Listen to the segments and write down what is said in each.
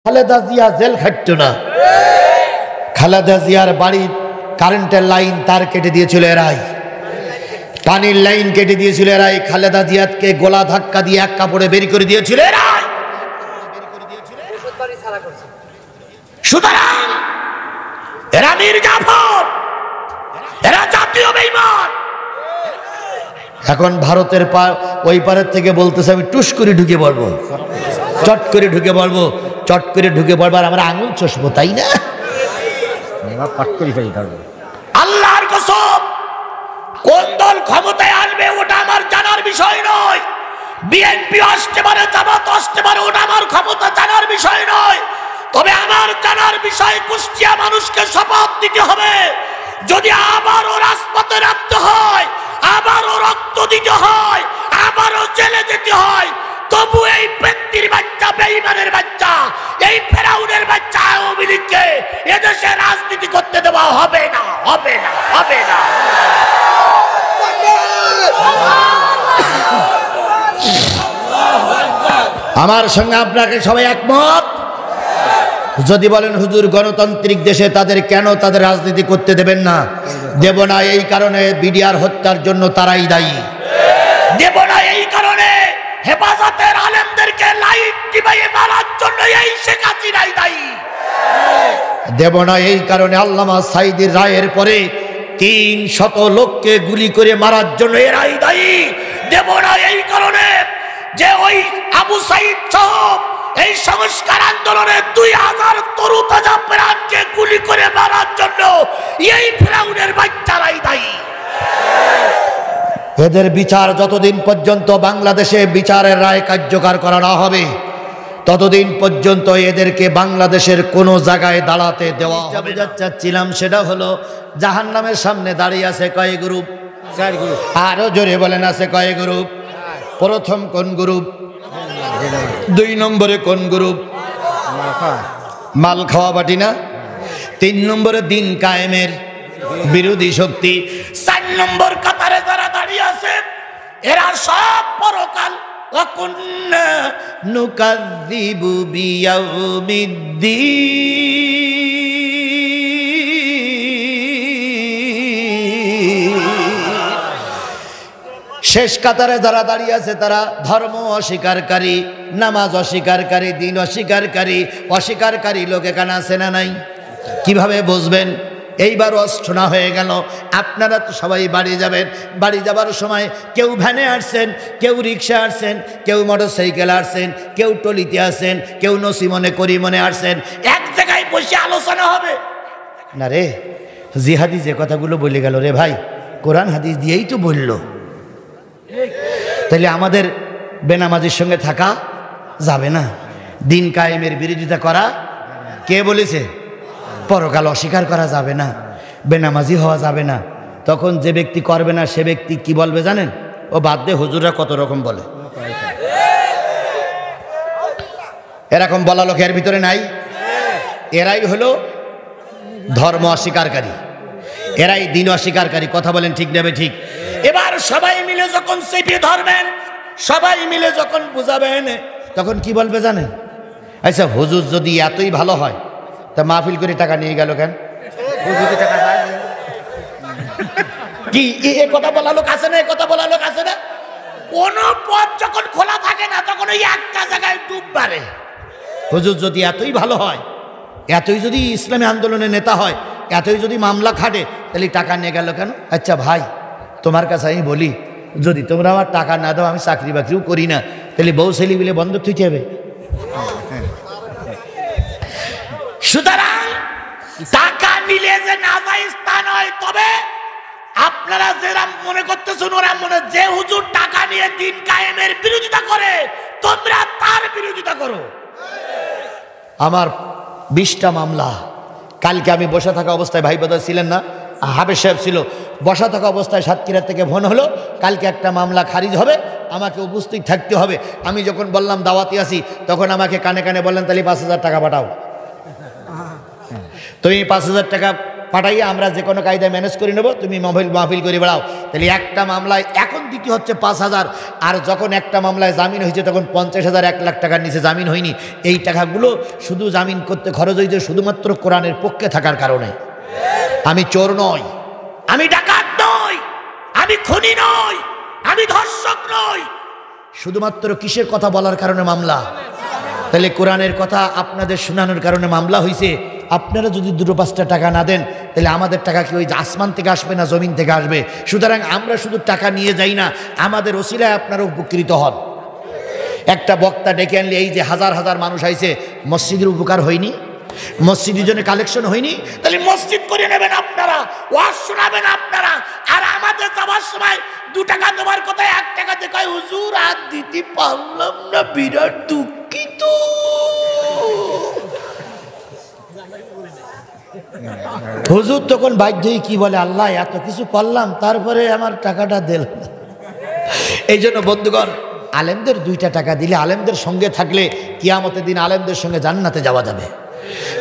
Khaleda Zia jail খাটতো না। খালেদা জিয়ার বাড়ির কারেন্টের লাইন তার কেটে দিয়েছিল এরাই, পানির লাইন কেটে দিয়েছিল এরাই, খালেদা জিয়াকে গোলা ধাক্কা দিয়ে এক কাপড়ে বের করে দিয়েছিল এরাই। সুতরাং এরা মীর জাফর, এরা জাতীয় বেঈমান। এখন ভারতের ওই পারের থেকে বলতেছে আমি টুস করে ঢুকে পড়বো, চট করে ঢুকে পড়বো, চট করে ঢুকে পড়বো, আর আমরা আঙুল চষবো, তাই না? আল্লাহর কসম, কোন দল ক্ষমতায় আসবে ওটা আমার জানার বিষয় নয়। বিএনপি আসতে পারে, জামাত আসতে পারে, ওটা আমার ক্ষমতা জানার বিষয় নয়। তবে আমার জানার বিষয় কুষ্টিয়া মানুষকে শপথ দিতে হবে, যদি আবারও রাজপথে নামতে হয়, আবারও রক্ত দিতে হয়, আবারও জেলে যেতে হয়, তবু এই ব্যক্তির বাচ্চা, বেঈমানের বাচ্চা, এই ফেরাউনের বাচ্চা আওয়ামী লীগকে এদেশে রাজনীতি করতে দেওয়া হবে না, হবে না, হবে না। আমার সঙ্গে আপনাকে সবাই একমত? যদি বলেন হুজুর গণতান্ত্রিক দেশে তাদের কেন তাদের রাজনীতি করতে দেবেন না? দেব না এই কারণে বিডিআর হত্যার জন্য তারাই দায়ী। দেব না এই কারণে হেফাজতের আলেমদেরকে লাইট টিপাইয়ে মারার জন্য এই শেখ হাসিনাই দায়ী। দেব না এই কারণে আল্লামা সাঈদীর রায়ের পরে ৩০০ লোককে গুলি করে মারার জন্য এরাই দায়ী। দেব না এই কারণে যে ওই আবু সাঈদ সহ এই সংস্কার আন্দোলনে ২০০০ তরু তাজা প্রাণকে গুলি করে মারার জন্য এই ফেরাউনের বাচ্চারাই দায়ী। এদের বিচার যতদিন পর্যন্ত বাংলাদেশে বিচারের রায় কার্যকর করা না হবে, ততদিন পর্যন্ত এদেরকে বাংলাদেশের কোনো জায়গায় দাঁড়াতে দেওয়া হবে না। চাচ্ছিলাম সেটা হলো জাহান্নামের সামনে দাঁড়িয়ে আছে কয় গ্রুপ? 4 গ্রুপ। আরো জোরে বলেন, আছে কয় গ্রুপ? প্রথম কোন গ্রুপ? 2 নম্বরে কোন গ্রুপ? মাল খাওয়া বাটি না। 3 নম্বরে দিন কায়েমের বিরোধী শক্তি। 4 নম্বর কাতারে যারা দাঁড়িয়ে আছে এরা সব পরকাল ওয়াকুন্না নুকাযযিবু বিয়াউমিদ্দিন। শেষ কাতারে যারা দাঁড়িয়ে আছে তারা ধর্ম অস্বীকারী, নামাজ অস্বীকারী, দিন অস্বীকারী লোক এখানে আছে না নাই? কিভাবে বুঝবেন? এইবার অষ্টনা হয়ে গেল। আপনারা তো সবাই বাড়ি যাবেন, বাড়ি যাবার সময় কেউ ভ্যানে আসছেন, কেউ রিক্সা আসছেন, কেউ মোটর সাইকেল আসছেন, কেউ টলিতে আসছেন, কেউ নসিমনে করিমনে আসছেন। এক জায়গায় বসে আলোচনা হবে না রে। জিহাদি যে কথাগুলো বলে গেল রে ভাই, কোরআন হাদিস দিয়েই তো বলল। তাহলে আমাদের বেনামাজির সঙ্গে থাকা যাবে না, দিন কায়েমের বিরোধিতা করা কে বলেছে? পরকাল অস্বীকার করা যাবে না, বেনামাজি হওয়া যাবে না। তখন যে ব্যক্তি করবে না সে ব্যক্তি কি বলবে জানেন? ও বাদ দে, হুজুররা কত রকম বলে। এরকম বলা লোক এর ভিতরে নাই? এরাই হলো ধর্ম অস্বীকারী, এরাই দিন অস্বীকারী। কথা বলেন ঠিক নেবে ঠিক? এবার সবাই মিলে যখন চেপে ধরবেন, সবাই মিলে যখন বুঝাবেন, তখন কি বলবে জানেন? আচ্ছা হুজুর যদি এতই ভালো হয় তা মাহফিল করে টাকা নিয়ে গেল কেন? কি এ কথা বলা লোক আছে না? এ কথা বলা লোক আছে না? কোন পথ যখন খোলা থাকে না তখন ওই একটা জায়গায় ডুব মারে। হুজুর যদি এতই ভালো হয়, এতই যদি ইসলামী আন্দোলনের নেতা হয়, এতই যদি মামলা খাটে, তাহলে টাকা নিয়ে গেল কেন? আচ্ছা ভাই, তোমার কাছে আমি বলি, যদি তোমরা আমার টাকা না দাও, আমি চাকরি বাকরিও করি না, তাহলে বউ ছেলে মিলে বন্ধক থুইতে হবে। সুতরাং টাকা নিলে যে নাজায়েজ তা নয়। তবে আপনারা যারা মনে করতেছেন ওরা মনে, যে হুজুর টাকা নিয়ে দিন কায়েমের বিরোধিতা করে, তোমরা তার বিরোধিতা করো। আমার 20টা মামলা, কালকে আমি বসে থাকা অবস্থায়, ভাই বোধহয় ছিলেন না, হাফেজ সাহেব ছিল, বসা থাকা অবস্থায় সাতক্ষীরা থেকে ফোন হলো, কালকে একটা মামলা খারিজ হবে, আমাকে উপস্থিত থাকতে হবে। আমি যখন বললাম দাওয়াতি আসি, তখন আমাকে কানে কানে বললেন তাহলে 5,000 টাকা পাঠাও। তুমি 5,000 টাকা পাঠাইয়া আমরা যে কোনো কায়দায় ম্যানেজ করে নেব, তুমি মাহফিল করে বেড়াও। তাহলে একটা মামলায় এখন দিতে হচ্ছে 5,000, আর যখন একটা মামলায় জামিন হয়েছে তখন 50,000 1 লাখ টাকার নিচে জামিন হয়নি। এই টাকাগুলো শুধু জামিন করতে খরচ হয়েছে শুধুমাত্র কোরআনের পক্ষে থাকার কারণে। আমি চোর নই, আমি ডাকাত নই, আমি খুনি নই, আমি ধর্ষক নই, শুধুমাত্র কিসের কথা বলার কারণে মামলা? তাহলে কোরআনের কথা আপনাদের শোনানোর কারণে মামলা হয়েছে। আপনারা যদি 2-5টা টাকা না দেন তাহলে আমাদের টাকা কি ওই আসমান থেকে আসবে না জমিন থেকে আসবে? সুতরাং আমরা শুধু টাকা নিয়ে যাই না, আমাদের ওসিলায় আপনারা উপকৃত হন। একটা বক্তা ডেকে আনলে এই যে হাজার হাজার মানুষ আইছে, মসজিদের উপকার হয়নি? মসজিদের জন্য কালেকশন হয়নি? তাহলে মসজিদ করে নেবেন আপনারা, ওয়াজ শোনাবেন আপনারা, আর আমাদের যাওয়ার সময় 2 টাকা দেওয়ার কথা 1 টাকা দেখায় হুজুর আর দিতে পারলাম না, বিরাট দুঃখিত। হুজুর তখন বাধ্যই কি বলে, আল্লাহ এত কিছু করলাম তারপরে আমার টাকাটা দিল না। এই জন্য বন্ধুগণ, আলেমদের 2টা টাকা দিলে, আলেমদের সঙ্গে থাকলে কিয়ামতের দিন আলেমদের সঙ্গে জান্নাতে যাওয়া যাবে।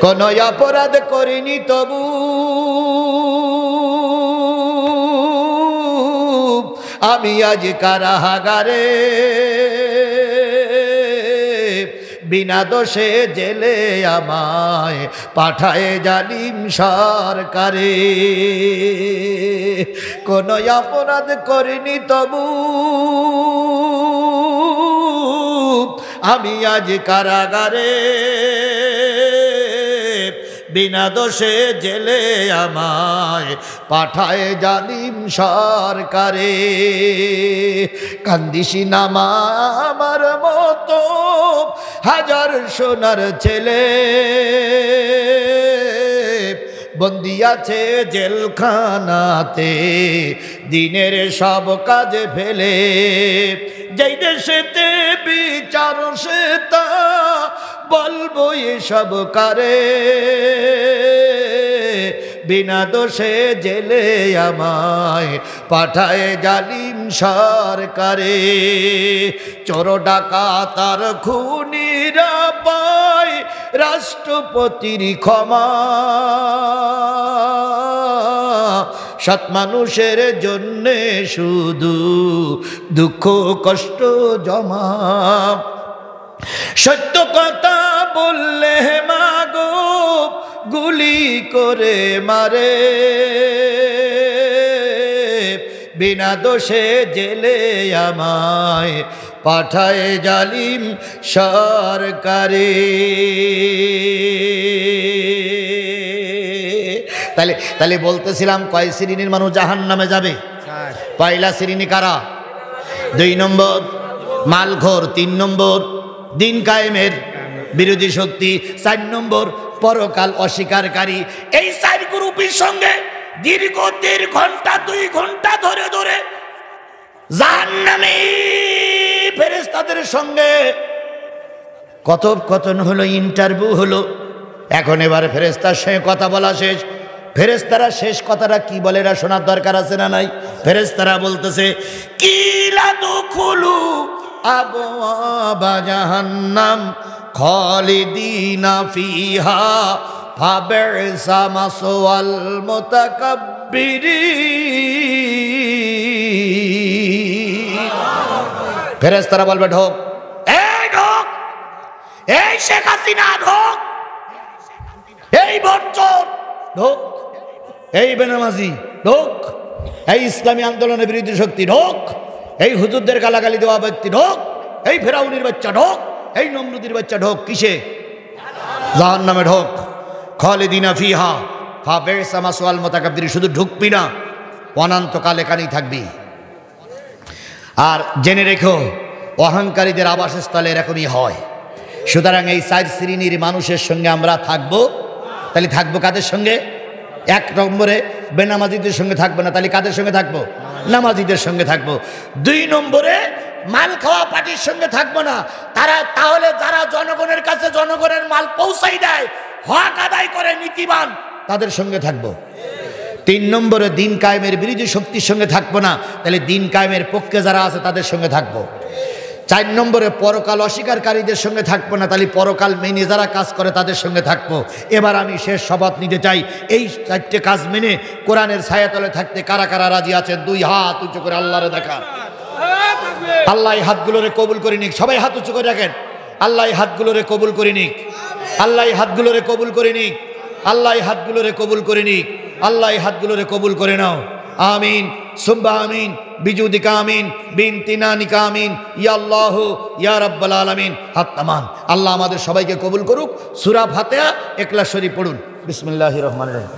কোন অপরাধ করিনি তবু আমি আজ কারাগারে, বিনা দোষে জেলে আমায় পাঠায় জালিম সরকারে। কোন অপরাধ করিনি তবু আমি আজ কারাগারে, বিনা দোষে জেলে আমায় পাঠায় জালিম সরকারে। কান্দিসি নামা আমার মতো হাজার সোনার ছেলে, বন্দি আছে জেলখানাতে দিনের সব কাজে ফেলে। যেই দেশেতে বিচার সে তা বলবো এসব কারে, বিনা দোষে জেলে আমায় পাঠায় জালিম সরকারে। চোর ডাকাত আর খুনিরা পায় রাষ্ট্রপতির ক্ষমা, সৎ মানুষের জন্যে শুধু দুঃখ কষ্ট জমা। সত্য কথা বললে মাগো গুলি করে মারে, বিনা দোষে জেলে আমায় পাঠায় জালিম সরকারে। তাহলে বলতেছিলাম কয় শ্রেণীর মানুষ জাহান্নামে যাবে? পয়লা শ্রেণী কারা? 2 নম্বর মালখোর, 3 নম্বর দিন কায়েমের বিরোধী শক্তি, 4 নম্বর পরকাল অস্বীকারী। এই 4 গ্রুপের সঙ্গে দীর্ঘ 1.5 ঘন্টা 2 ঘন্টা ধরে ধরে জাহান্নামী ফেরেশতাদের সঙ্গে কথোপকথন হলো, ইন্টারভিউ হলো। এখন এবার ফেরেশতার সঙ্গে কথা বলা শেষ। ফেরেশতারা শেষ কথাটা কি বলে না শোনার দরকার আছে না নাই? ফেরেশতারা বলতেছে কিলা দুখুলু আবওয়াবা জাহান্নাম খালিদিনা ফিহা ফাবিসা মাসওয়াল মুতাকাব্বিরিন। ফেরেশতারা বলবে ঢোক, এই ঢোক, এই শেখ হাসিনা ঢোক, এই বচ্চন ঢোক, এই বেনামাজি ঢোক, এই ইসলামী আন্দোলনের বিরোধী শক্তি ঢোক, এই হুজুরদের গালাগালি দেওয়া ব্যক্তি ঢোক, এই ফেরাউনির বাচ্চা ঢোক, এই নমরুদের বাচ্চা ঢোক। কিসে? জাহান্নামে ঢোক। খালিদিনা ফিহা ফাবিসা মাসওয়াল মুতাকাব্বিরিন। শুধু ঢুকবি না, অনন্তকাল এখানেই থাকবি। আর জেনে রেখো অহংকারীদের আবাসস্থলে এরকমই হয়। সুতরাং এই 4 শ্রেণীর মানুষের সঙ্গে আমরা থাকবো। তাহলে থাকবো কাদের সঙ্গে? 1 নম্বরে বেনামাজিদের সঙ্গে থাকবো না, তাহলে কাদের সঙ্গে থাকবো? নামাজিদের সঙ্গে থাকবো। 2 নম্বরে মাল খাওয়া পার্টির সঙ্গে থাকবো না, তাহলে যারা জনগণের কাছে জনগণের মাল পৌঁছাই দেয়, হক আদায় করে নীতিবান, তাদের সঙ্গে থাকবো। 3 নম্বরে দিন কায়েমের বিরোধী শক্তির সঙ্গে থাকবো না, তাহলে দিন কায়েমের পক্ষে যারা আছে তাদের সঙ্গে থাকবো। 4 নম্বরে পরকাল অস্বীকারীদের সঙ্গে থাকবো না, তাহলে পরকাল মেনে যারা কাজ করে তাদের সঙ্গে থাকবো। এবার আমি শেষ শপথ নিতে চাই, এই 4টে কাজ মেনে কোরআনের ছায়াতলে থাকতে কারা কারা রাজি আছেন? 2 হাত উঁচু করে আল্লাহরে দেখান। আল্লাহ এই হাতগুলোরে কবুল করে নিক। সবাই হাত উঁচু করে রাখেন। আল্লাহ এই হাতগুলোরে কবুল করে নিক। আল্লাহ এই হাতগুলোরে কবুল করে নিক। আল্লাহ এই হাতগুলোরে কবুল করে নিক। আল্লাহ এই হাতগুলোরে কবুল করে নাও। আমিন সুম্মা আমিন বিজুদিকা আমিন বিনতিনানিকা আমিন ইয়া আল্লাহ ইয়া রাব্বাল আলামিন। হাত নামান। আল্লাহ আমাদের সবাইকে কবুল করুক। সূরা ফাতিহা, ইখলাস শরীফ পড়ুন। বিসমিল্লাহির রহমানির রহিম।